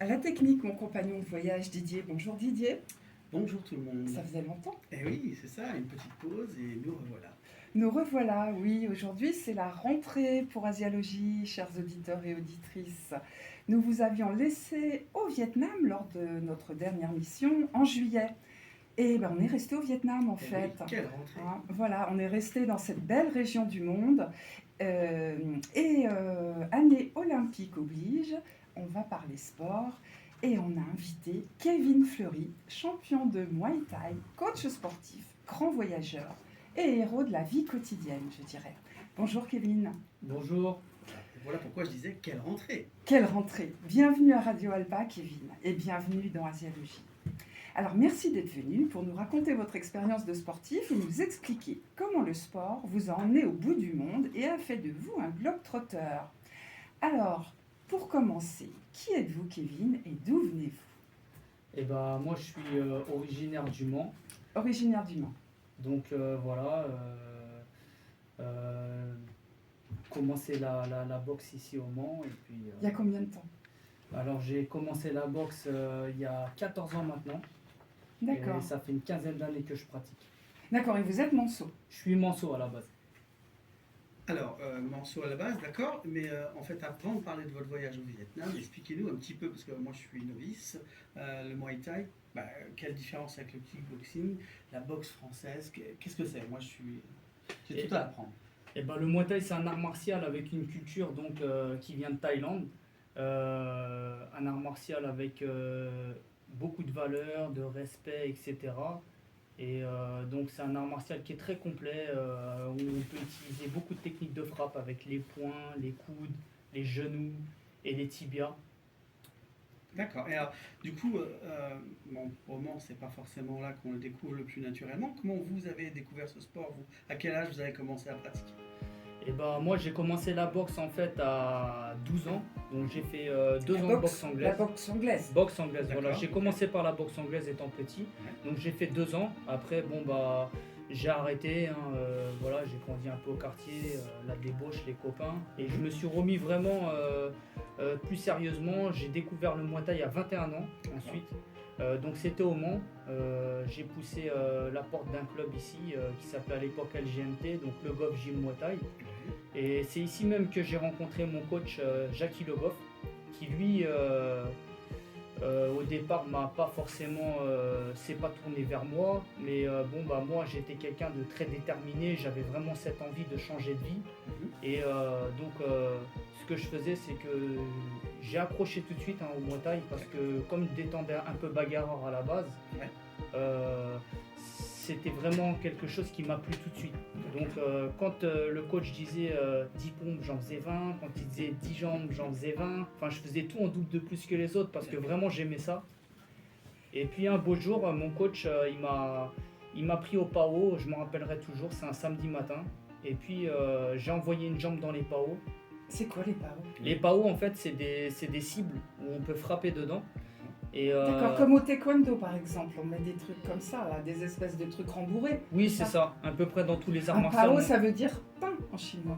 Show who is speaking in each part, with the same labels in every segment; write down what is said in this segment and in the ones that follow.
Speaker 1: À la technique, mon compagnon de voyage Didier. Bonjour Didier,
Speaker 2: Bonjour tout le monde.
Speaker 1: ça faisait longtemps.
Speaker 2: Eh oui, c'est ça, une petite pause et nous revoilà.
Speaker 1: Nous revoilà, oui, aujourd'hui c'est la rentrée pour Asialogie, chers auditeurs et auditrices. Nous vous avions laissé au Vietnam lors de notre dernière mission en juillet. Et ben, on est resté au Vietnam en
Speaker 2: Eh
Speaker 1: fait.
Speaker 2: oui, quelle rentrée.
Speaker 1: Hein, voilà, on est resté dans cette belle région du monde. Année olympique oblige, on va parler sport. Et on a invité Kevin Fleury, champion de Muay Thai, coach sportif, grand voyageur et héros de la vie quotidienne, je dirais. Bonjour Kevin.
Speaker 3: Bonjour.
Speaker 2: Voilà pourquoi je disais quelle rentrée.
Speaker 1: Quelle rentrée. Bienvenue à Radio Alpa, Kevin, et bienvenue dans Asialogie. Alors merci d'être venu pour nous raconter votre expérience de sportif et nous expliquer comment le sport vous a emmené au bout du monde et a fait de vous un globe-trotteur. Alors, pour commencer, qui êtes-vous Kevin et d'où venez-vous?
Speaker 3: Eh ben, moi, je suis originaire du Mans.
Speaker 1: Originaire du Mans.
Speaker 3: Donc voilà, commencé la boxe ici au Mans. Et puis,
Speaker 1: Il y a combien de temps?
Speaker 3: alors, j'ai commencé la boxe il y a 14 ans maintenant.
Speaker 1: D'accord.
Speaker 3: Et ça fait une quinzaine d'années que je pratique.
Speaker 1: D'accord, et vous êtes manceau.
Speaker 3: Je suis manceau à la base.
Speaker 2: Alors, Manso à la base, d'accord, mais en fait, avant de parler de votre voyage au Vietnam, expliquez-nous un petit peu, parce que moi je suis novice, le Muay Thai, quelle différence avec le kickboxing, la boxe française, qu'est-ce que c'est? Moi j'ai tout à apprendre.
Speaker 3: Eh ben, le Muay Thai, c'est un art martial avec une culture donc, qui vient de Thaïlande. Un art martial avec beaucoup de valeurs, de respect, etc. Et donc c'est un art martial qui est très complet, où on peut utiliser beaucoup de techniques de frappe avec les poings, les coudes, les genoux et les tibias.
Speaker 2: D'accord, et alors, du coup, bon, au Mans, c'est pas forcément là qu'on le découvre le plus naturellement. Comment vous avez découvert ce sport, vous? À quel âge vous avez commencé à pratiquer?
Speaker 3: Et ben moi j'ai commencé la boxe en fait à 12 ans, donc j'ai fait 2 ans de boxe
Speaker 1: La
Speaker 3: anglaise.
Speaker 1: boxe anglaise.
Speaker 3: Boxe anglaise, voilà.
Speaker 2: D'accord.
Speaker 3: J'ai commencé par la boxe anglaise étant petit,
Speaker 2: Ouais.
Speaker 3: donc j'ai fait 2 ans. Après, bon bah j'ai arrêté, hein, voilà, j'ai grandi un peu au quartier, la débauche, les copains, et je me suis remis vraiment plus sérieusement. J'ai découvert le Muay Thai à 21 ans ensuite. Donc c'était au Mans. J'ai poussé la porte d'un club ici qui s'appelait à l'époque LGMT, donc Le Goff Gym Muay Thai. Et c'est ici même que j'ai rencontré mon coach Jackie Le Goff, qui lui, au départ, m'a pas forcément, s'est pas tourné vers moi, mais bon bah moi j'étais quelqu'un de très déterminé, j'avais vraiment cette envie de changer de vie.
Speaker 2: Mhm.
Speaker 3: Et donc ce que je faisais, c'est que j'ai accroché tout de suite, hein, au Muay Thai, parce que comme j'étais un peu bagarreur à la base,
Speaker 2: Ouais.
Speaker 3: euh, c'était vraiment quelque chose qui m'a plu tout de suite. Donc quand le coach disait 10 pompes, j'en faisais 20, quand il disait 10 jambes, j'en faisais 20, enfin je faisais tout en double de plus que les autres parce que vraiment j'aimais ça. Et puis un beau jour, mon coach, il m'a pris au PAO, je m'en rappellerai toujours, c'est un samedi matin. Et puis j'ai envoyé une jambe dans les PAO.
Speaker 1: C'est quoi les paroles?
Speaker 3: Les PAO en fait c'est des cibles où on peut frapper dedans. Et,
Speaker 1: D'accord, comme au taekwondo par exemple, on met des trucs comme ça, là, des espèces de trucs rembourrés.
Speaker 3: oui c'est ça, à peu près dans tous les arts
Speaker 1: Un
Speaker 3: martiaux.
Speaker 1: pao, ça veut dire pain en chinois.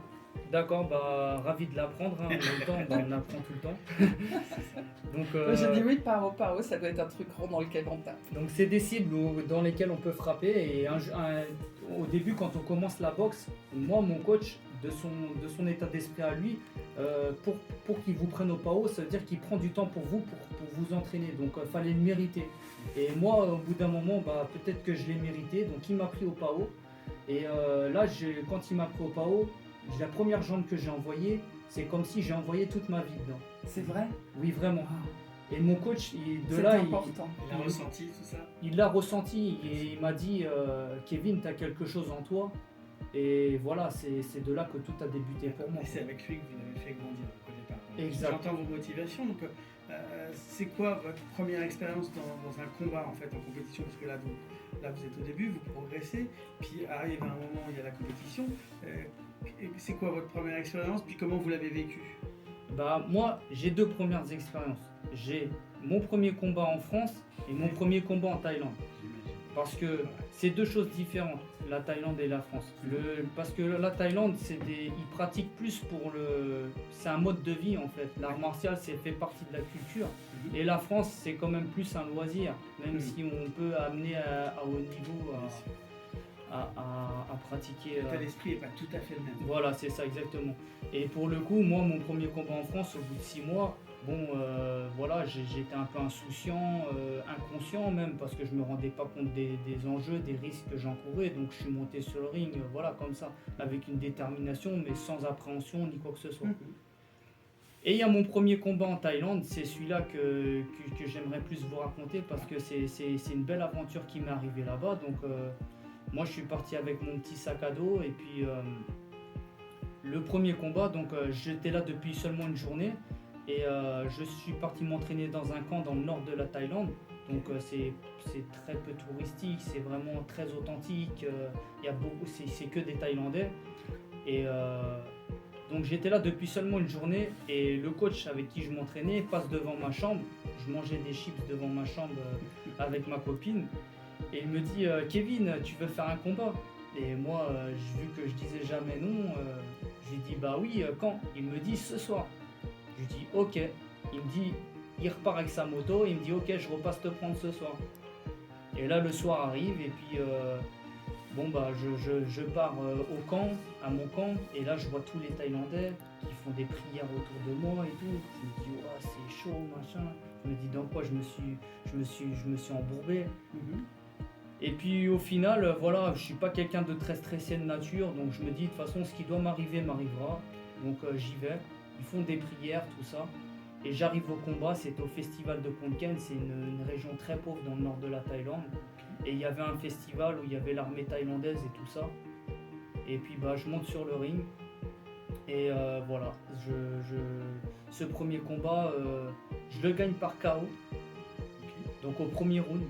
Speaker 3: D'accord, bah ravi de l'apprendre, hein, en même temps, bah, on apprend tout le temps. Donc,
Speaker 1: Moi, j'ai dit oui, pao, ça doit être un truc rond dans lequel on tape.
Speaker 3: donc c'est des cibles dans lesquelles on peut frapper. Et au début, quand on commence la boxe, moi, mon coach, de son état d'esprit à lui, pour qu'il vous prenne au PAO, ça veut dire qu'il prend du temps pour vous, pour vous entraîner. Donc il fallait le mériter. Et moi, au bout d'un moment, bah, peut-être que je l'ai mérité. Donc il m'a pris au PAO. Et là, quand il m'a pris au PAO, la première jambe que j'ai envoyée, c'est comme si j'ai envoyé toute ma vie dedans.
Speaker 1: C'est vrai?
Speaker 3: Oui, vraiment. Et mon coach,
Speaker 1: C'est important.
Speaker 2: Il a ressenti tout ça?
Speaker 3: il l'a ressenti et il m'a dit Kevin, tu as quelque chose en toi. Et voilà, c'est de là que tout a débuté pour moi.
Speaker 2: Et c'est avec lui que vous avez fait grandir au départ.
Speaker 3: Exact.
Speaker 2: J'entends vos motivations. Donc, c'est quoi votre première expérience dans un combat en fait en compétition? Parce que là vous êtes au début, vous progressez, puis arrive un moment où il y a la compétition. C'est quoi votre première expérience? Puis comment vous l'avez vécu?
Speaker 3: Bah, moi, j'ai 2 premières expériences. J'ai mon premier combat en France et mon premier combat en Thaïlande.
Speaker 2: J'imagine.
Speaker 3: Parce que c'est 2 choses différentes. la Thaïlande et la France. Parce que la Thaïlande, ils pratiquent plus c'est un mode de vie en fait. L'art martial, fait partie de la culture. Et la France, c'est quand même plus un loisir, même si on peut amener à haut niveau à pratiquer.
Speaker 2: L'état d'esprit n'est pas tout à fait le même.
Speaker 3: Voilà, c'est ça exactement. Et pour le coup, moi, mon premier combat en France, au bout de 6 mois, voilà, j'étais un peu insouciant, inconscient même, parce que je me rendais pas compte des enjeux, des risques que j'encourais. Donc je suis monté sur le ring, voilà, comme ça, avec une détermination, mais sans appréhension ni quoi que ce soit. Et il y a mon premier combat en Thaïlande, c'est celui-là que j'aimerais plus vous raconter, parce que c'est une belle aventure qui m'est arrivée là-bas. Donc moi, je suis parti avec mon petit sac à dos, et puis le premier combat, donc j'étais là depuis seulement une journée. Et je suis parti m'entraîner dans un camp dans le nord de la Thaïlande. Donc c'est très peu touristique, c'est vraiment très authentique. Il y a beaucoup, c'est que des Thaïlandais. Et donc j'étais là depuis seulement une journée. Et le coach avec qui je m'entraînais passe devant ma chambre. Je mangeais des chips devant ma chambre avec ma copine. Et il me dit Kevin, tu veux faire un combat? Et moi, vu que je disais jamais non, je lui dis bah oui, quand? Il me dit ce soir. Je lui dis ok, il repart avec sa moto, il me dit ok, je repasse te prendre ce soir. Et là le soir arrive et puis je pars au camp, à mon camp, et là je vois tous les Thaïlandais qui font des prières autour de moi et tout. Je me dis oh, c'est chaud machin. Je me dis dans quoi je me suis embourbé. Et puis au final, voilà, je suis pas quelqu'un de très stressé de nature, donc je me dis de toute façon ce qui doit m'arriver m'arrivera. Donc j'y vais. Ils font des prières, tout ça. Et j'arrive au combat, c'est au festival de Khon Kaen, c'est une région très pauvre dans le nord de la Thaïlande. Et il y avait un festival où il y avait l'armée thaïlandaise et tout ça. Et puis je monte sur le ring. Et voilà, ce premier combat, je le gagne par KO. Donc au premier round.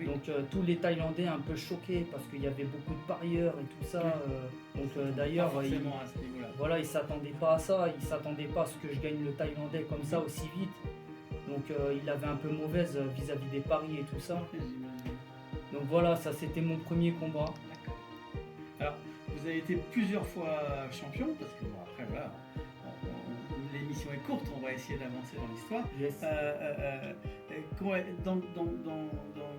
Speaker 3: Donc tous les Thaïlandais un peu choqués parce qu'il y avait beaucoup de parieurs et tout ça. D'ailleurs, ils s'attendaient pas à ça, ils s'attendaient pas à ce que je gagne le Thaïlandais comme ça aussi vite. Donc il avait un peu mauvaise vis-à-vis des paris et tout ça. Donc voilà, ça c'était mon premier combat.
Speaker 2: Alors, vous avez été plusieurs fois champion, parce que après voilà, l'émission est courte, on va essayer d'avancer dans l'histoire.
Speaker 3: Yes.
Speaker 2: Dans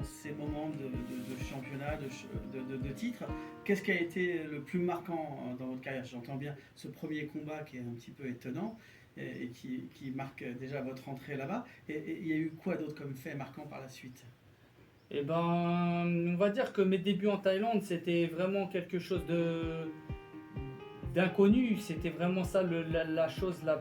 Speaker 2: ces moments de championnat, de titre, qu'est-ce qui a été le plus marquant dans votre carrière? J'entends bien ce premier combat qui est un petit peu étonnant et qui marque déjà votre entrée là-bas. Et il y a eu quoi d'autre comme fait marquant par la suite?
Speaker 3: Eh ben, on va dire que mes débuts en Thaïlande, c'était vraiment quelque chose d'inconnu. C'était vraiment ça la chose la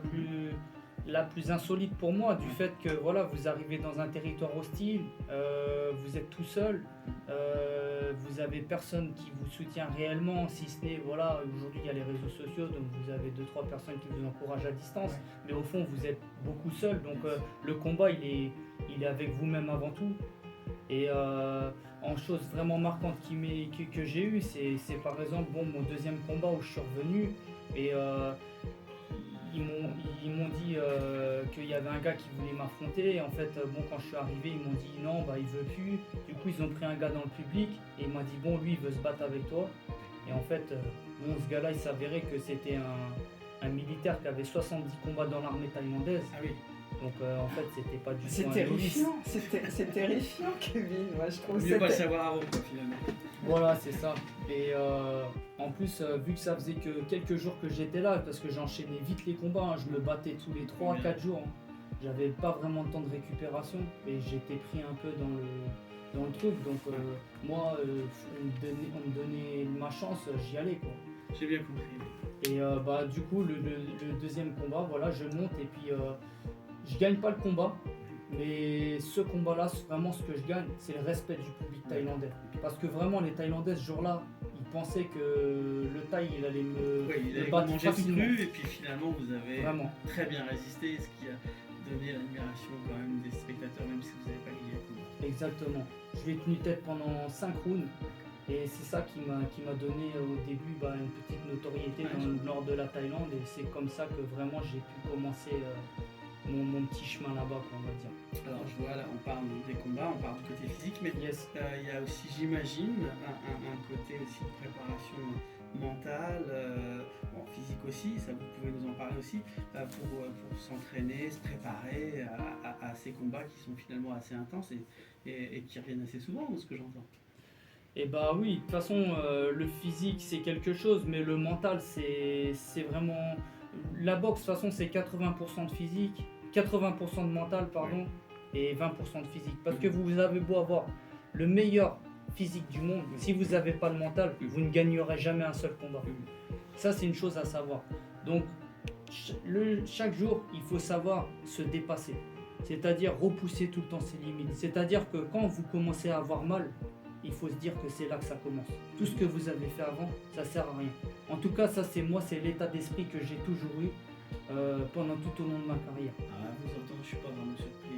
Speaker 3: plus insolite pour moi, du fait que voilà, vous arrivez dans un territoire hostile, vous êtes tout seul, vous avez personne qui vous soutient réellement, si ce n'est, voilà, aujourd'hui il y a les réseaux sociaux, donc vous avez 2-3 personnes qui vous encouragent à distance, mais au fond vous êtes beaucoup seul, donc le combat il est avec vous-même avant tout. Et en chose vraiment marquante que j'ai eue, c'est par exemple mon deuxième combat où je suis revenu et ils m'ont dit qu'il y avait un gars qui voulait m'affronter. Et en fait, quand je suis arrivé, ils m'ont dit non, il veut plus. Du coup, ils ont pris un gars dans le public et il m'a dit bon, lui, il veut se battre avec toi. Et en fait, ce gars-là, il s'avérait que c'était un militaire qui avait 70 combats dans l'armée thaïlandaise.
Speaker 2: Ah oui.
Speaker 3: Donc en fait, c'était pas du tout.
Speaker 1: C'est terrifiant, c'est terrifiant, Kevin. Moi, je trouve.
Speaker 2: Mieux pas le savoir avant, quoi, finalement.
Speaker 3: Voilà, c'est ça. Et en plus, vu que ça faisait que quelques jours que j'étais là, parce que j'enchaînais vite les combats, je me battais tous les 3-4 jours. J'avais pas vraiment de temps de récupération et j'étais pris un peu dans le truc. Donc moi, on me donnait ma chance, j'y allais quoi.
Speaker 2: J'ai bien compris.
Speaker 3: Et du coup, le deuxième combat, voilà, je monte et puis je gagne pas le combat. Mais ce combat-là, vraiment ce que je gagne, c'est le respect du public thaïlandais. Parce que vraiment, les Thaïlandais, ce jour-là, ils pensaient que le Thaï, il allait me battre facilement.
Speaker 2: Et puis finalement, vous avez vraiment très bien résisté, ce qui a donné l'admiration quand même des spectateurs, même si vous n'avez pas gagné le combat.
Speaker 3: Exactement. Je lui ai tenu tête pendant 5 rounds. Et c'est ça qui m'a donné au début une petite notoriété dans le nord de la Thaïlande. Et c'est comme ça que vraiment j'ai pu commencer mon petit chemin là-bas, quoi, on va dire.
Speaker 2: Alors je vois là, on parle des combats, on parle du côté physique, mais
Speaker 3: Yes.
Speaker 2: il y a aussi, j'imagine, un côté aussi de préparation mentale, bon, physique aussi, ça vous pouvez nous en parler aussi, pour s'entraîner, se préparer à ces combats qui sont finalement assez intenses et qui reviennent assez souvent, de ce que j'entends.
Speaker 3: Et bah oui, de toute façon, le physique c'est quelque chose, mais le mental c'est vraiment. La boxe, de toute façon, c'est 80% de physique, 80% de mental, pardon, et 20% de physique. Parce que vous avez beau avoir le meilleur physique du monde, si vous n'avez pas le mental, vous ne gagnerez jamais un seul combat. Ça, c'est une chose à savoir. Donc, chaque jour, il faut savoir se dépasser. C'est-à-dire repousser tout le temps ses limites. C'est-à-dire que quand vous commencez à avoir mal, il faut se dire que c'est là que ça commence. Tout ce que vous avez fait avant, ça sert à rien. En tout cas, ça c'est moi, c'est l'état d'esprit que j'ai toujours eu pendant tout au long de ma carrière.
Speaker 2: Ah, vous entendez, je suis pas vraiment surpris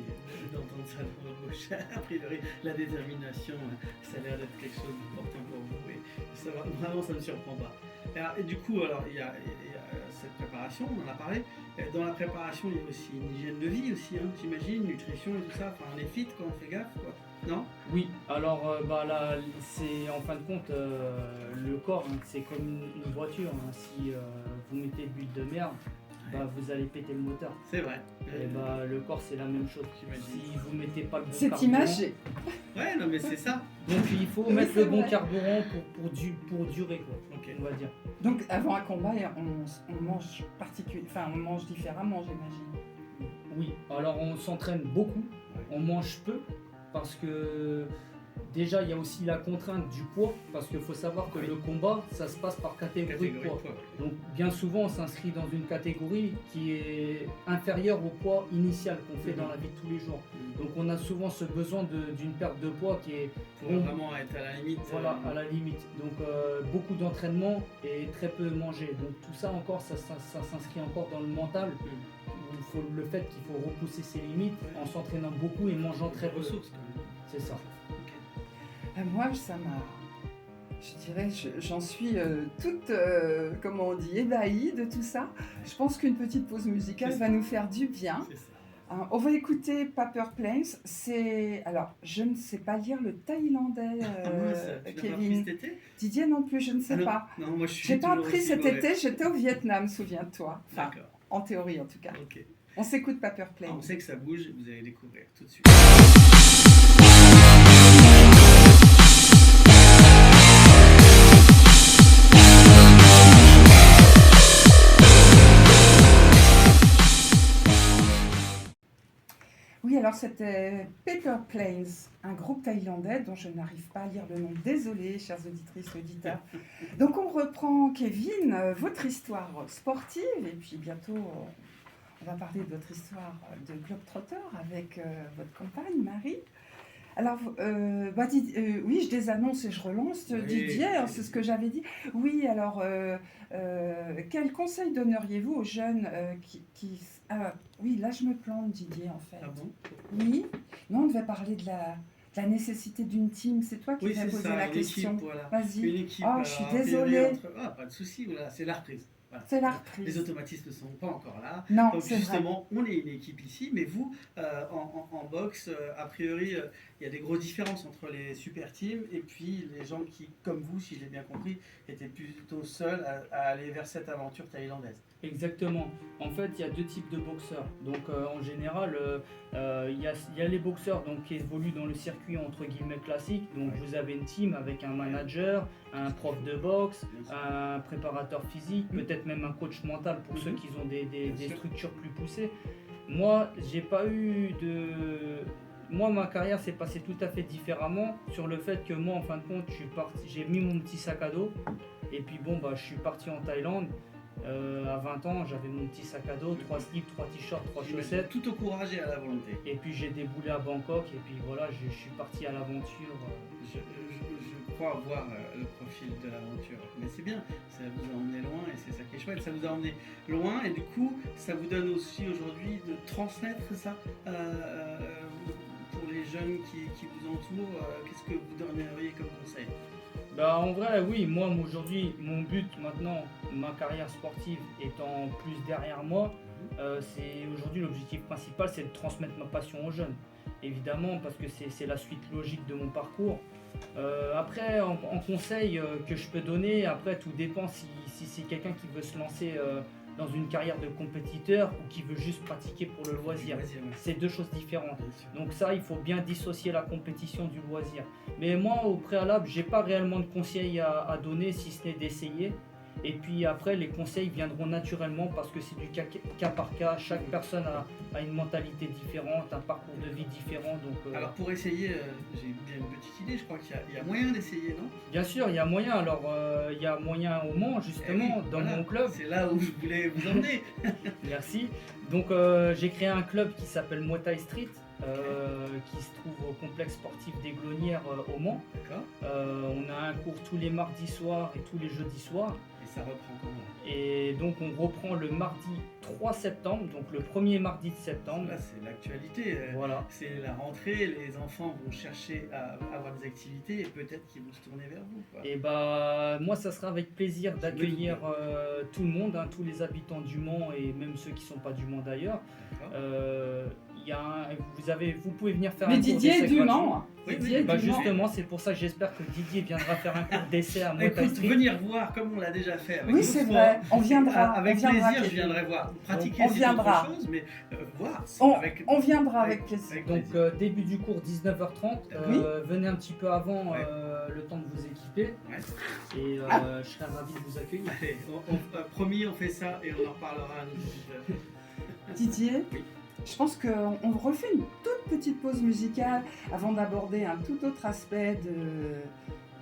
Speaker 2: d'entendre ça dans votre bouche. A priori, la détermination, ça a l'air d'être quelque chose d'important pour vous. Et ça vraiment, ça ne me surprend pas. Et du coup, alors, il y a cette préparation, on en a parlé. Dans la préparation, il y a aussi une hygiène de vie aussi, hein, j'imagine, nutrition et tout ça. Enfin, on est fit quand on fait gaffe, quoi. Non?
Speaker 3: Oui, alors là, c'est en fin de compte, le corps, hein, c'est comme une voiture. Hein. Si vous mettez de l'huile de merde, bah, vous allez péter le moteur.
Speaker 2: C'est vrai.
Speaker 3: Et bah, le corps, c'est la même chose.
Speaker 2: J'imagine.
Speaker 3: Si vous mettez pas le bon
Speaker 1: C'est
Speaker 3: carburant,
Speaker 1: imagé.
Speaker 2: Ouais, non, mais c'est ça.
Speaker 3: donc il faut
Speaker 1: Oui,
Speaker 3: mettre
Speaker 1: c'est
Speaker 3: le bon
Speaker 1: vrai.
Speaker 3: carburant pour durer, quoi,
Speaker 2: Ok.
Speaker 3: on va dire.
Speaker 1: Donc avant un combat, on mange on mange différemment, j'imagine.
Speaker 3: Oui, alors on s'entraîne beaucoup, on mange peu, parce que déjà il y a aussi la contrainte du poids, parce qu'il faut savoir que
Speaker 2: Oui.
Speaker 3: le combat, ça se passe par catégorie de poids.
Speaker 2: poids.
Speaker 3: Donc bien souvent on s'inscrit dans une catégorie qui est inférieure au poids initial qu'on fait dans la vie de tous les jours. Donc on a souvent ce besoin d'une perte de poids qui est
Speaker 2: Pour vraiment être à la limite.
Speaker 3: voilà, à la limite. Donc beaucoup d'entraînement et très peu manger. Donc tout ça encore, ça s'inscrit encore dans le mental. Il faut le fait qu'il faut repousser ses limites en s'entraînant beaucoup et mangeant très peu.
Speaker 2: ressources quand même.
Speaker 3: C'est ça.
Speaker 1: Moi, ça m'a. Je dirais, j'en suis toute, comment on dit, ébahie de tout ça. Je pense qu'une petite pause musicale
Speaker 2: C'est
Speaker 1: va nous faire du bien.
Speaker 2: C'est ça.
Speaker 1: On va écouter Paper Planes. Alors, je ne sais pas lire le thaïlandais,
Speaker 2: Tu n'as pas appris
Speaker 1: Kevin.
Speaker 2: cet été?
Speaker 1: Didier non plus, je ne sais
Speaker 2: Ah non,
Speaker 1: pas.
Speaker 2: non, moi je suis
Speaker 1: J'ai pas
Speaker 2: toujours
Speaker 1: appris
Speaker 2: aussi
Speaker 1: cet
Speaker 2: mauvais.
Speaker 1: été, j'étais au Vietnam, souviens-toi. Enfin,
Speaker 2: D'accord,
Speaker 1: en théorie en tout cas.
Speaker 2: ok.
Speaker 1: On s'écoute Paper
Speaker 2: Ah,
Speaker 1: Planes.
Speaker 2: on sait que ça bouge, vous allez découvrir tout de suite.
Speaker 1: Oui, alors c'était Paper Planes, un groupe thaïlandais dont je n'arrive pas à lire le nom. Désolée, chères auditrices, auditeurs. Donc on reprend, Kevin, votre histoire sportive et puis bientôt on va parler de votre histoire de globetrotter avec votre compagne Marie. Alors, oui, je désannonce et je relance
Speaker 2: Oui,
Speaker 1: Didier, hein, c'est ce que j'avais dit. Oui, alors, quel conseil donneriez-vous aux jeunes oui, là je me plante, Didier, en fait.
Speaker 2: Ah bon?
Speaker 1: Oui, non, on devait parler de la nécessité d'une team. C'est toi qui
Speaker 2: Oui,
Speaker 1: m'as
Speaker 2: c'est
Speaker 1: posé
Speaker 2: ça,
Speaker 1: la
Speaker 2: une
Speaker 1: question.
Speaker 2: équipe, voilà.
Speaker 1: Vas-y.
Speaker 2: Une équipe.
Speaker 1: Oh,
Speaker 2: alors,
Speaker 1: je suis
Speaker 2: a priori,
Speaker 1: désolée.
Speaker 2: Ah, pas de souci, voilà, c'est la reprise. Voilà.
Speaker 1: C'est la
Speaker 2: Les
Speaker 1: reprise.
Speaker 2: automatismes ne sont pas encore là.
Speaker 1: Non,
Speaker 2: Donc
Speaker 1: c'est vrai.
Speaker 2: justement, on est une équipe ici, mais vous, en boxe, a priori, il y a des grosses différences entre les super teams et puis les gens qui, comme vous, si j'ai bien compris, étaient plutôt seuls à aller vers cette aventure thaïlandaise.
Speaker 3: Exactement. En fait, il y a deux types de boxeurs. Donc, en général, il y a les boxeurs donc, qui évoluent dans le circuit entre guillemets classique. Donc,
Speaker 2: Ouais.
Speaker 3: vous avez une team avec un manager, un prof de boxe, un préparateur physique, peut-être même un coach mental pour ceux qui ont des
Speaker 2: sûr.
Speaker 3: structures plus poussées. Moi, j'ai pas eu de. Moi, ma carrière s'est passée tout à fait différemment sur le fait que moi, en fin de compte, j'ai mis mon petit sac à dos et puis bon, bah, je suis parti en Thaïlande. À 20 ans, j'avais mon petit sac à dos, 3 slips, 3 t-shirts, 3 chaussettes.
Speaker 2: Tout au courage et à la volonté.
Speaker 3: Et puis j'ai déboulé à Bangkok et puis voilà, je suis parti à l'aventure.
Speaker 2: Je crois voir le profil de l'aventure. Mais c'est bien, ça vous a emmené loin et c'est ça qui est chouette. Ça vous a emmené loin et du coup, ça vous donne aussi aujourd'hui de transmettre ça pour les jeunes qui vous entourent. Qu'est-ce que vous donneriez comme conseil?
Speaker 3: Bah en vrai oui, moi aujourd'hui mon but maintenant, ma carrière sportive étant plus derrière moi, c'est aujourd'hui aujourd'hui, l'objectif principal, c'est de transmettre ma passion aux jeunes. Évidemment, parce que c'est la suite logique de mon parcours. Après, en conseil que je peux donner, après, tout dépend si c'est quelqu'un qui veut se lancer dans une carrière de compétiteur ou qui veut juste pratiquer pour le loisir. C'est deux choses différentes. Donc ça, il faut bien dissocier la compétition du loisir. Mais moi, au préalable, j'ai pas réellement de conseils à donner, si ce n'est d'essayer. Et puis après, les conseils viendront naturellement parce que c'est du cas par cas. Chaque personne a une mentalité différente, un parcours de vie différent. Donc,
Speaker 2: Alors pour essayer, j'ai bien une petite idée, je crois qu'il y a moyen d'essayer, non?
Speaker 3: bien sûr, il y a moyen. Alors, il y a moyen au Mans, justement, dans
Speaker 2: voilà.
Speaker 3: mon club.
Speaker 2: C'est là où je voulais vous emmener.
Speaker 3: Merci. Donc, j'ai créé un club qui s'appelle Muay Thai Street. Qui se trouve au complexe sportif des Glonnières au Mans.
Speaker 2: D'accord.
Speaker 3: On a un cours tous les mardis soirs et tous les jeudis soirs.
Speaker 2: Et ça reprend comment?
Speaker 3: Et donc on reprend le mardi 3 septembre, donc le premier mardi de septembre.
Speaker 2: Là, c'est l'actualité.
Speaker 3: Voilà.
Speaker 2: C'est la rentrée, les enfants vont chercher à avoir des activités et peut-être qu'ils vont se tourner vers vous, quoi.
Speaker 3: Et bah moi ça sera avec plaisir d'accueillir tout le monde, tous les habitants du Mans et même ceux qui ne sont pas du Mans d'ailleurs. Vous pouvez venir faire
Speaker 1: Mais
Speaker 3: un cours
Speaker 1: Didier
Speaker 3: d'essai
Speaker 1: est du
Speaker 3: gratuit.
Speaker 1: Mans.
Speaker 2: Oui,
Speaker 1: Didier est
Speaker 3: Bah
Speaker 1: du Mans.
Speaker 3: justement, c'est pour ça que j'espère que Didier viendra faire un cours d'essai à Muay Thai
Speaker 2: Écoute,
Speaker 3: Street.
Speaker 2: venir voir comme on l'a déjà fait avec
Speaker 1: Oui,
Speaker 2: nous
Speaker 1: c'est
Speaker 2: trois.
Speaker 1: vrai. On viendra.
Speaker 2: Avec
Speaker 1: on viendra,
Speaker 2: plaisir, je
Speaker 1: Kevin.
Speaker 2: viendrai voir. Pratiquer,
Speaker 1: On
Speaker 2: c'est
Speaker 1: viendra.
Speaker 2: autre chose, mais voir.
Speaker 1: On viendra avec plaisir.
Speaker 2: avec
Speaker 3: Donc
Speaker 2: plaisir.
Speaker 3: début du cours 19h30,
Speaker 1: Oui.
Speaker 3: venez un petit peu avant
Speaker 2: Ouais.
Speaker 3: le temps de vous équiper
Speaker 2: Ouais.
Speaker 3: et je serai ravi de vous accueillir.
Speaker 2: Allez, promis, on fait ça et on en reparlera à nos auditeurs.
Speaker 1: Didier,
Speaker 2: Oui.
Speaker 1: je pense qu'on refait une toute petite pause musicale avant d'aborder un tout autre aspect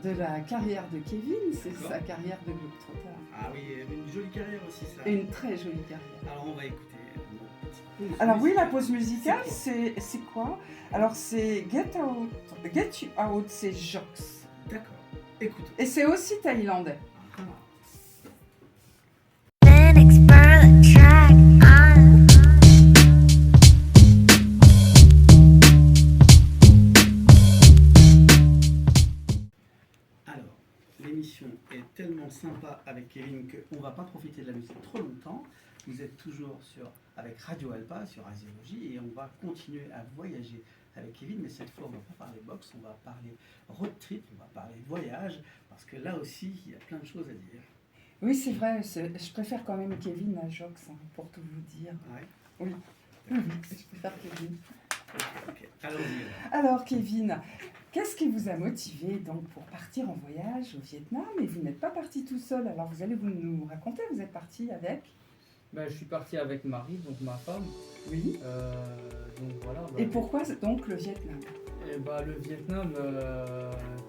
Speaker 1: de la carrière de Kevin, c'est
Speaker 2: D'accord.
Speaker 1: sa carrière de globetrotter.
Speaker 2: Ah oui, une jolie carrière aussi, ça.
Speaker 1: Et une très jolie carrière.
Speaker 2: Alors, on va écouter. une petite pause
Speaker 1: Alors oui, la
Speaker 2: musicale.
Speaker 1: pause musicale,
Speaker 2: C'est
Speaker 1: c'est quoi? Alors c'est Get You Out, c'est Jox.
Speaker 2: D'accord. Écoute.
Speaker 1: Et c'est aussi thaïlandais.
Speaker 2: Ah.
Speaker 4: Phoenix Burn track on.
Speaker 2: Alors, l'émission est tellement sympa avec Kevin qu'on ne va pas profiter de la musique trop longtemps. Vous êtes toujours avec Radio Alpa sur Asiologie et on va continuer à voyager avec Kevin, mais cette fois on ne va pas parler boxe, on va parler road trip, on va parler voyage, parce que là aussi il y a plein de choses à dire.
Speaker 1: Oui, c'est vrai, je préfère quand même Kevin à Jox, pour tout vous dire.
Speaker 2: Ouais.
Speaker 1: Je préfère Kevin.
Speaker 2: Ok. Allons-y.
Speaker 1: Alors Kevin, qu'est-ce qui vous a motivé donc pour partir en voyage au Vietnam? Et vous n'êtes pas parti tout seul, alors vous allez nous raconter, vous êtes parti avec?
Speaker 3: Je suis parti avec Marie, donc ma femme.
Speaker 1: Oui.
Speaker 3: Donc voilà.
Speaker 1: Et pourquoi donc le Vietnam?
Speaker 3: Le Vietnam,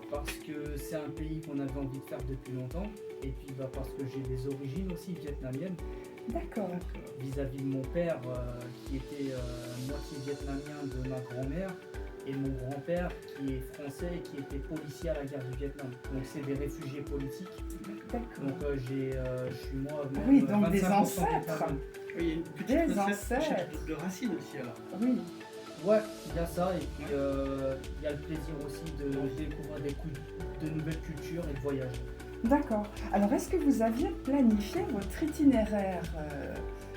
Speaker 3: parce que c'est un pays qu'on avait envie de faire depuis longtemps. Et puis parce que j'ai des origines aussi vietnamiennes.
Speaker 1: D'accord.
Speaker 3: Vis-à-vis de mon père qui était moitié vietnamien de ma grand-mère. Et mon grand-père qui est français et qui était policier à la guerre du Vietnam. Donc c'est des réfugiés politiques.
Speaker 1: D'accord.
Speaker 3: Donc je suis moi-même.
Speaker 1: Oui, donc des
Speaker 3: 25%
Speaker 1: ancêtres.
Speaker 3: vietnamien.
Speaker 2: Oui, il y a une petite
Speaker 1: Des
Speaker 2: recherche
Speaker 1: ancêtres.
Speaker 2: de racines aussi alors.
Speaker 1: Oui.
Speaker 3: Ouais, il y a ça. Et puis il y a le plaisir aussi de découvrir de nouvelles cultures et de voyager.
Speaker 1: D'accord. Alors, est-ce que vous aviez planifié votre itinéraire,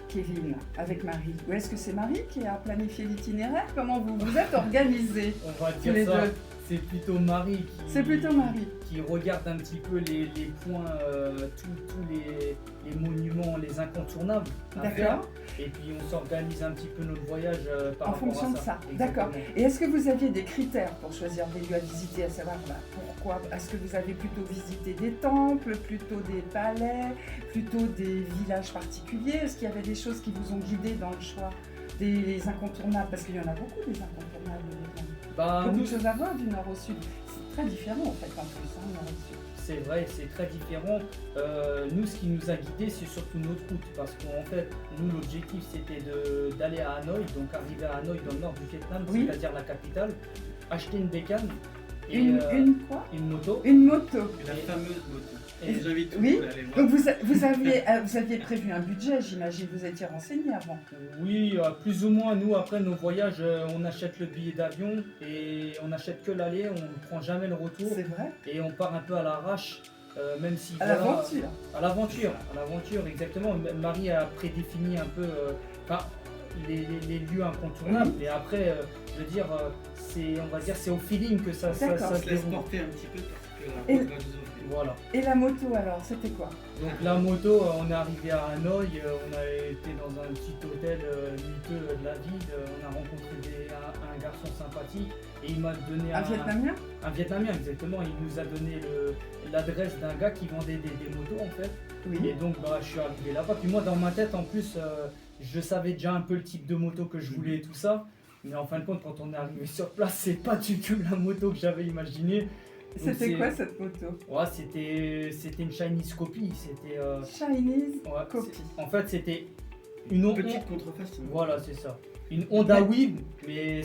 Speaker 1: Kevin, avec Marie? Ou est-ce que c'est Marie qui a planifié l'itinéraire? Comment vous vous êtes organisés?
Speaker 3: On va
Speaker 1: Tous les
Speaker 3: dire ça.
Speaker 1: deux.
Speaker 3: C'est plutôt Marie
Speaker 1: C'est plutôt Marie.
Speaker 3: qui regarde un petit peu les points, tous les monuments, les incontournables à faire.
Speaker 1: D'accord.
Speaker 3: Et puis on s'organise un petit peu notre voyage par
Speaker 1: En
Speaker 3: rapport
Speaker 1: fonction
Speaker 3: à
Speaker 1: de ça.
Speaker 3: Exactement.
Speaker 1: D'accord. Et est-ce que vous aviez des critères pour choisir des lieux à visiter, à savoir pourquoi? Est-ce que vous avez plutôt visité des temples, plutôt des palais, plutôt des villages particuliers? Est-ce qu'il y avait des choses qui vous ont guidé dans le choix des incontournables? Parce qu'il y en a beaucoup des incontournables. Beaucoup
Speaker 3: Nous,
Speaker 1: de choses à voir du nord au sud. C'est très différent en fait en plus, nord au sud.
Speaker 3: c'est vrai, c'est très différent. Nous, ce qui nous a guidés, c'est surtout notre route. Parce qu'en fait, nous, l'objectif, c'était d'aller à Hanoï, donc arriver à Hanoï dans le nord du Vietnam,
Speaker 1: Oui.
Speaker 3: c'est-à-dire la capitale, acheter une bécane et
Speaker 1: Une quoi?
Speaker 3: une moto.
Speaker 1: Une moto.
Speaker 2: La fameuse moto.
Speaker 3: Et-
Speaker 2: Et j'invite tout
Speaker 1: Oui.
Speaker 2: le monde à aller voir.
Speaker 1: Donc vous aviez prévu un budget, j'imagine, vous étiez renseigné avant.
Speaker 3: Oui, plus ou moins. Nous, après nos voyages, on achète le billet d'avion et on n'achète que l'aller, on ne prend jamais le retour
Speaker 1: C'est vrai?
Speaker 3: et on part un peu à l'arrache, même si.
Speaker 1: À
Speaker 3: voilà,
Speaker 1: l'aventure.
Speaker 3: À l'aventure, exactement. Marie a prédéfini un peu. les lieux incontournables. Et après, je veux dire, c'est au feeling que ça
Speaker 1: D'accord.
Speaker 2: On
Speaker 3: se
Speaker 2: se laisse
Speaker 3: déroule.
Speaker 2: porter un petit peu parce que la
Speaker 1: Et-
Speaker 2: route va nous offrir.
Speaker 3: Voilà.
Speaker 1: Et la moto alors, c'était quoi?
Speaker 3: Donc la moto, on est arrivé à Hanoï, on a été dans un petit hôtel miteux de la ville, on a rencontré un garçon sympathique et il m'a donné
Speaker 1: Un Vietnamien?
Speaker 3: un Vietnamien exactement, il nous a donné l'adresse d'un gars qui vendait des motos en fait.
Speaker 1: Oui.
Speaker 3: Et donc je suis arrivé là-bas, puis moi dans ma tête en plus, je savais déjà un peu le type de moto que je voulais et tout ça. Mais en fin de compte, quand on est arrivé sur place, c'est pas du tout la moto que j'avais imaginée. Donc,
Speaker 1: C'était quoi cette moto?
Speaker 3: Ouais, c'était une Chinese copie. C'était.
Speaker 1: Chinese
Speaker 3: Ouais,
Speaker 1: copie.
Speaker 3: en fait, c'était une
Speaker 2: Petite contrefaçon.
Speaker 3: Voilà, c'est ça. Une Honda Wave, mais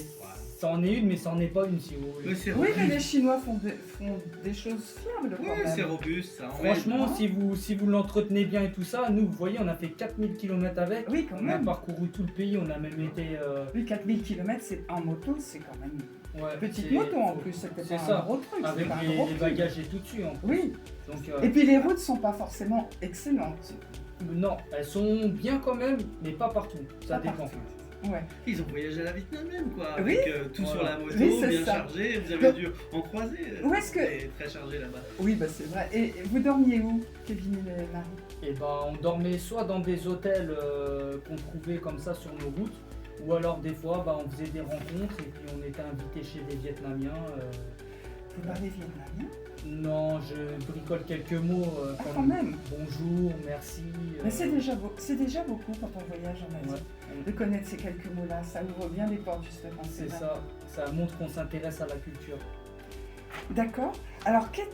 Speaker 3: ça en est une, mais ça en est pas une si vous voulez.
Speaker 2: Ouais, c'est
Speaker 1: Oui, mais
Speaker 2: robuste.
Speaker 1: les Chinois font des choses fiables quand
Speaker 2: Ouais, c'est
Speaker 1: même.
Speaker 2: robuste, ça.
Speaker 3: Franchement,
Speaker 1: Ouais.
Speaker 3: si vous l'entretenez bien et tout ça, nous, vous voyez, on a fait 4000 km avec.
Speaker 1: Oui, quand
Speaker 3: On a
Speaker 1: même.
Speaker 3: parcouru tout le pays, on a même été.
Speaker 1: Oui, 4000 km en moto, c'est quand même
Speaker 3: Ouais,
Speaker 1: une petite
Speaker 3: c'est-
Speaker 1: moto en plus. C'était
Speaker 3: c'est
Speaker 1: pas
Speaker 3: ça.
Speaker 1: un gros truc.
Speaker 3: Avec
Speaker 1: c'était pas un
Speaker 3: les
Speaker 1: gros truc.
Speaker 3: bagages et tout dessus. En plus.
Speaker 1: Oui.
Speaker 3: Donc,
Speaker 1: Et puis les routes sont pas forcément excellentes.
Speaker 3: non, elles sont bien quand même, mais pas partout. Ça
Speaker 1: Pas
Speaker 3: dépend.
Speaker 1: partout. Ouais.
Speaker 2: Ils ont voyagé à la vietnamienne, quoi.
Speaker 1: Oui.
Speaker 2: Avec tout
Speaker 3: Voilà.
Speaker 2: sur la moto,
Speaker 1: Oui, c'est
Speaker 2: bien
Speaker 1: ça.
Speaker 2: chargé. Vous avez dû en croiser.
Speaker 1: Où est-ce que-
Speaker 2: C'est très chargé là-bas.
Speaker 1: Oui, bah c'est vrai. Et vous dormiez où, Kevin et Marie?
Speaker 3: Et ben, on dormait soit dans des hôtels qu'on trouvait comme ça sur nos routes, ou alors des fois on faisait des rencontres et puis on était invité chez des Vietnamiens.
Speaker 1: Vous parlez vietnamien?
Speaker 3: Non, je bricole quelques mots
Speaker 1: Ah,
Speaker 3: comme
Speaker 1: quand même.
Speaker 3: bonjour, merci.
Speaker 1: Mais c'est déjà beaucoup quand on voyage en Asie.
Speaker 3: ouais,
Speaker 1: De connaître ces quelques mots-là, ça ouvre bien des portes justement.
Speaker 3: c'est
Speaker 1: vrai.
Speaker 3: ça montre qu'on s'intéresse à la culture.
Speaker 1: D'accord. Alors, quelles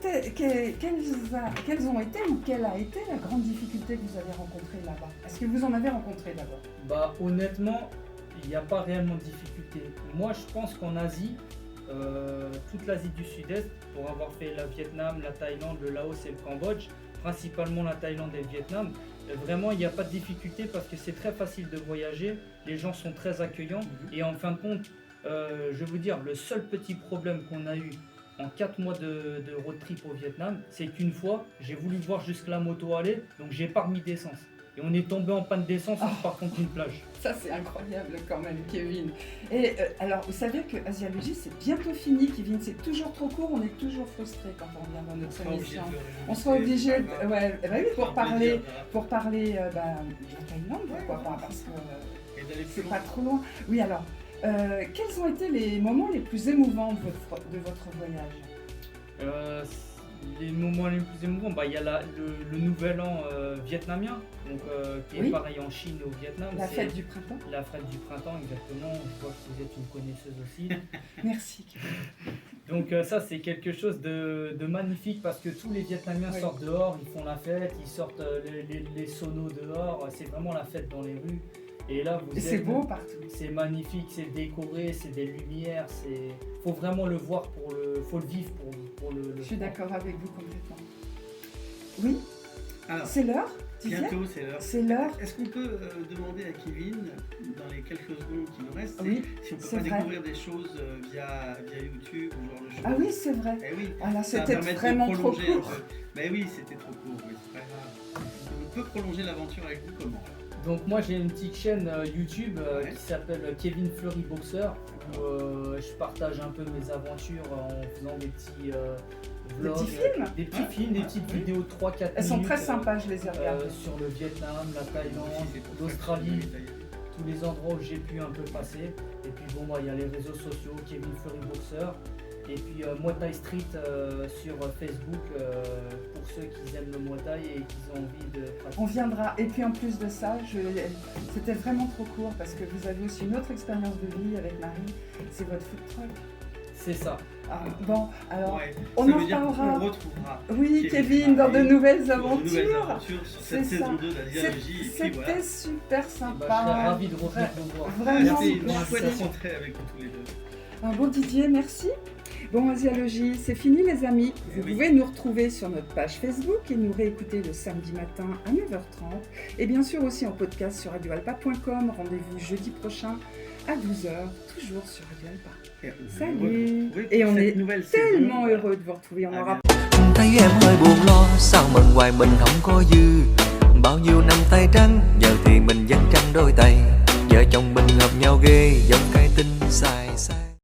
Speaker 1: ont été ou quelle a été la grande difficulté que vous avez rencontrée là-bas? Est-ce que vous en avez rencontré d'abord?
Speaker 3: Bah honnêtement, il n'y a pas réellement de difficulté. Moi je pense qu'en Asie, toute l'Asie du Sud-Est, pour avoir fait le Vietnam, la Thaïlande, le Laos et le Cambodge, principalement la Thaïlande et le Vietnam, vraiment il n'y a pas de difficulté parce que c'est très facile de voyager, les gens sont très accueillants et en fin de compte, je vais vous dire, le seul petit problème qu'on a eu en 4 mois de road trip au Vietnam, c'est qu'une fois, j'ai voulu voir jusqu'à la moto aller, donc j'ai pas remis d'essence. Et on est tombé en panne d'essence en partant d'une plage.
Speaker 1: Ça, c'est incroyable quand même, Kevin. Et alors, vous savez que Asialogie, c'est bientôt fini, Kevin. C'est toujours trop court, on est toujours frustré quand on vient dans notre émission. On sera obligé, pour parler de la Thaïlande, pourquoi pas, parce que
Speaker 2: Et d'aller plus
Speaker 1: c'est
Speaker 2: loin.
Speaker 1: pas trop loin. Oui, alors, quels ont été les moments les plus émouvants de votre voyage?
Speaker 3: Les moments les plus émouvants, il y a le nouvel an vietnamien, donc, qui est
Speaker 1: Oui.
Speaker 3: pareil en Chine et au Vietnam.
Speaker 1: La
Speaker 3: c'est
Speaker 1: fête du printemps?
Speaker 3: La fête du printemps, exactement. Je vois que vous êtes une connaisseuse aussi.
Speaker 1: Merci, Kevin.
Speaker 3: Donc ça, c'est quelque chose de magnifique parce que tous les Vietnamiens
Speaker 1: Oui.
Speaker 3: sortent dehors, ils font la fête, ils sortent les sonos dehors. C'est vraiment la fête dans les rues. Et là, vous
Speaker 1: Et c'est
Speaker 3: êtes-
Speaker 1: beau partout.
Speaker 3: C'est magnifique, c'est décoré, c'est des lumières, faut vraiment le voir faut le vivre pour le.
Speaker 1: Je suis d'accord avec vous complètement. Oui,
Speaker 2: Alors,
Speaker 1: c'est l'heure, tu disais?
Speaker 2: bientôt, c'est l'heure.
Speaker 1: C'est l'heure.
Speaker 2: Est-ce qu'on peut demander à Kevin, dans les quelques secondes qui nous restent,
Speaker 1: Oui,
Speaker 2: si on peut
Speaker 1: c'est
Speaker 2: pas
Speaker 1: vrai.
Speaker 2: découvrir des choses via YouTube ou genre de choses?
Speaker 1: Ah oui, c'est vrai.
Speaker 2: Eh oui,
Speaker 1: Voilà,
Speaker 2: ça va
Speaker 1: c'était
Speaker 2: permettre de
Speaker 1: vraiment trop
Speaker 2: prolonger un
Speaker 1: court.
Speaker 2: peu. Ben oui, c'était trop court, mais c'est pas grave. On peut prolonger l'aventure avec vous comment?
Speaker 3: Donc moi j'ai une petite chaîne YouTube
Speaker 2: Ouais.
Speaker 3: qui s'appelle Kevin Fleury Boxer où je partage un peu mes aventures en faisant des petits vlogs,
Speaker 1: petits films
Speaker 3: des petits
Speaker 2: Ouais.
Speaker 3: films, des
Speaker 2: Ouais.
Speaker 3: petites
Speaker 2: Oui.
Speaker 3: vidéos de 3-4 minutes.
Speaker 1: Elles sont très sympas, je les ai regardées.
Speaker 3: Sur le Vietnam, la Thaïlande,
Speaker 2: Aussi, c'est pour ça que
Speaker 3: l'Australie,
Speaker 2: je voulais
Speaker 3: tous les endroits où j'ai pu un peu passer. Et puis bon, il y a les réseaux sociaux, Kevin Fleury Boxer. Et puis Muay Thai Street sur Facebook pour ceux qui aiment le Muay Thai et qui ont envie de pratiquer.
Speaker 1: On viendra. Et puis en plus de ça, c'était vraiment trop court parce que vous avez aussi une autre expérience de vie avec Marie. C'est votre food truck.
Speaker 3: C'est ça.
Speaker 1: Ah, bon, alors,
Speaker 2: Ouais.
Speaker 1: on
Speaker 2: Ça
Speaker 1: en
Speaker 2: veut dire qu'on
Speaker 1: reparlera.
Speaker 2: le retrouvera.
Speaker 1: Oui,
Speaker 2: Kevin
Speaker 1: Kevin, dans de
Speaker 2: Marie,
Speaker 1: nouvelles
Speaker 2: Pour de nouvelles
Speaker 1: aventures.
Speaker 2: aventures sur
Speaker 1: C'est
Speaker 2: cette
Speaker 1: ça.
Speaker 2: saison 2 d'Asialogie. Et puis voilà.
Speaker 1: C'était super
Speaker 3: Et je serais
Speaker 1: sympa.
Speaker 3: ravi de revenir vous voir.
Speaker 1: Vraiment,
Speaker 2: C'était une
Speaker 1: merci.
Speaker 2: chouette rencontrée avec vous tous les deux.
Speaker 1: Un bon Didier, merci. Bon, Asialogie, c'est fini les amis. Vous
Speaker 2: Oui.
Speaker 1: pouvez nous retrouver sur notre page Facebook et nous réécouter le samedi matin à 9h30. Et bien sûr aussi en podcast sur radioalpa.com. Rendez-vous jeudi prochain à 12h, toujours sur Radio Alpa.
Speaker 2: Et on
Speaker 1: Salut.
Speaker 2: vous retrouve
Speaker 1: Et
Speaker 2: pour
Speaker 1: on
Speaker 2: cette
Speaker 1: est
Speaker 2: nouvelle
Speaker 1: Tellement
Speaker 2: saison.
Speaker 1: heureux de vous retrouver. On
Speaker 2: À
Speaker 1: aura
Speaker 5: Thấy em hơi buồn lo, sao mừng hoài mình không có dư. Bao nhiêu năm tay trắng, giờ thì mình vẫn trắng đôi tay. Vợ chồng mình hợp nhau ghê, giống cái tinh xài